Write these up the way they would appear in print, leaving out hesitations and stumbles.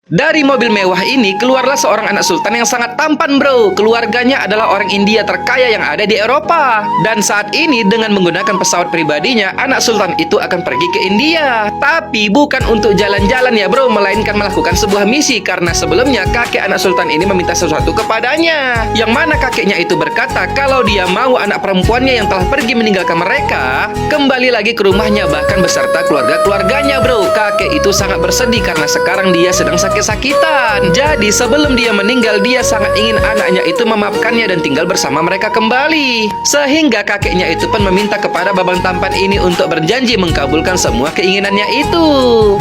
Dari mobil mewah ini keluarlah seorang anak sultan yang sangat tampan, bro. Keluarganya adalah orang India terkaya yang ada di Eropa. Dan saat ini dengan menggunakan pesawat pribadinya, anak sultan itu akan pergi ke India. Tapi bukan untuk jalan-jalan ya, bro, melainkan melakukan sebuah misi. Karena sebelumnya kakek anak sultan ini meminta sesuatu kepadanya. Yang mana kakeknya itu berkata kalau dia mau anak perempuannya yang telah pergi meninggalkan mereka kembali lagi ke rumahnya, bahkan beserta keluarga-keluarganya, bro. Kakek itu sangat bersedih karena sekarang dia sedang sakit-sakitan. Jadi sebelum dia meninggal, dia sangat ingin anaknya itu memaafkannya dan tinggal bersama mereka kembali. Sehingga kakeknya itu pun meminta kepada babang tampan ini untuk berjanji mengkabulkan semua keinginannya itu.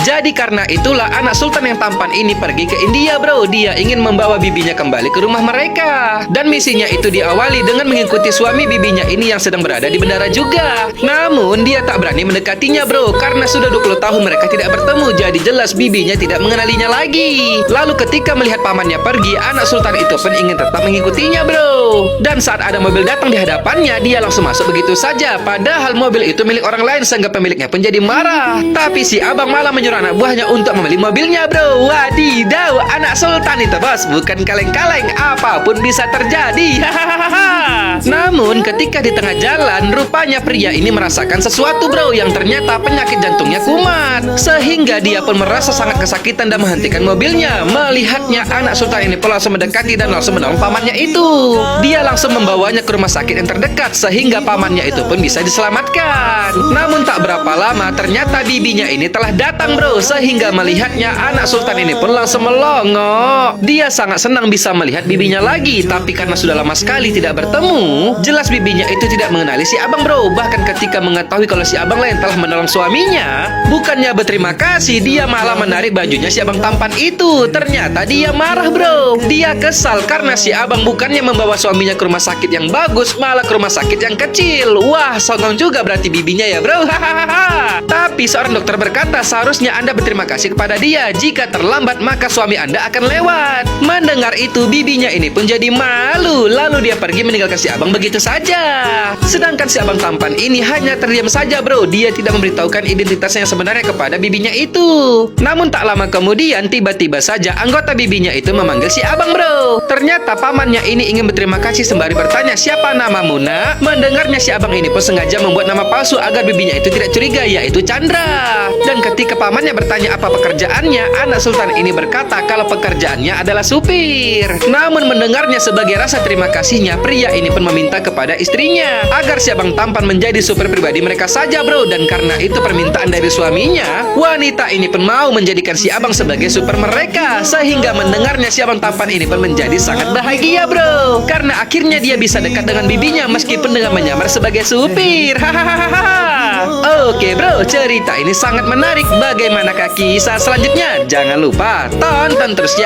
Jadi karena itulah anak sultan yang tampan ini pergi ke India, bro. Dia ingin membawa bibinya kembali ke rumah mereka. Dan misinya itu diawali dengan mengikuti suami bibinya ini yang sedang berada di bandara juga. Namun dia tak berani mendekatinya, bro, karena sudah 20 tahun mereka tidak bertemu. Jadi jelas bibinya tidak mengenalinya lagi. Lalu ketika melihat pamannya pergi, anak sultan itu pun ingin tetap mengikutinya, bro. Dan saat ada mobil datang di hadapannya, dia langsung masuk begitu saja. Padahal mobil itu milik orang lain, sehingga pemiliknya pun jadi marah. Tapi si abang malah menyuruh anak buahnya untuk membeli mobilnya, bro. Wadidaw, anak sultan itu, bos, bukan kaleng-kaleng. Apapun bisa terjadi. Namun ketika di tengah jalan, rupanya pria ini merasakan sesuatu, bro, yang ternyata penyakit jantungnya kumat. Sehingga dia pun merasa sangat kesakitan dan menghentikan mobilnya. Melihatnya, anak sultan ini pun langsung mendekati dan langsung menolong pamannya itu. Dia langsung membawanya ke rumah sakit yang terdekat sehingga pamannya itu pun bisa diselamatkan. Namun tak berapa lama ternyata bibinya ini telah datang, bro. Sehingga melihatnya, anak sultan ini pun langsung melongo. Dia sangat senang bisa melihat bibinya lagi. Tapi karena sudah lama sekali tidak bertemu, jelas bibinya itu tidak mengenali si abang, bro. Bahkan ketika mengetahui kalau si abang lain telah menolong suaminya, bukannya berterima kasih, dia malah menarik bajunya si abang tampan itu. Ternyata dia marah, bro. Dia kesal karena si abang bukannya membawa suaminya ke rumah sakit yang bagus, malah ke rumah sakit yang kecil. Wah, songong juga berarti bibinya ya, bro. Tapi seorang dokter berkata seharusnya Anda berterima kasih kepada dia. Jika terlambat maka suami Anda akan lewat. Mendengar itu, bibinya ini pun jadi malu. Lalu dia pergi meninggalkan si abang begitu saja. Sedangkan si abang tampan ini hanya terdiam saja, bro. Dia tidak memberitahukan identitasnya yang sebenarnya kepada bibinya itu. Namun tak lama kemudian, tiba-tiba saja anggota bibinya itu memanggil si abang, bro. Ternyata pamannya ini ingin berterima kasih sembari bertanya, siapa namamu, nak? Mendengarnya si abang ini pun sengaja membuat nama palsu agar bibinya itu tidak curiga, yaitu Chandra. Dan ketika pamannya bertanya apa pekerjaannya, anak sultan ini berkata kalau pekerjaannya adalah supir. Namun mendengarnya sebagai rasa terima kasihnya, pria ini pun meminta kepada istrinya agar si abang tampan menjadi supir pribadi mereka saja, bro. Dan karena itu permintaan dari suaminya, wanita ini pun mau menjadikan si abang sebagai supir mereka. Sehingga mendengarnya si abang tampan ini pun menjadi sangat bahagia, bro. Karena akhirnya dia bisa dekat dengan bibinya meskipun dengan menyamar sebagai supir. Oke, bro, cerita ini sangat menarik. Bagaimanakah kisah selanjutnya? Jangan lupa tonton terus ya.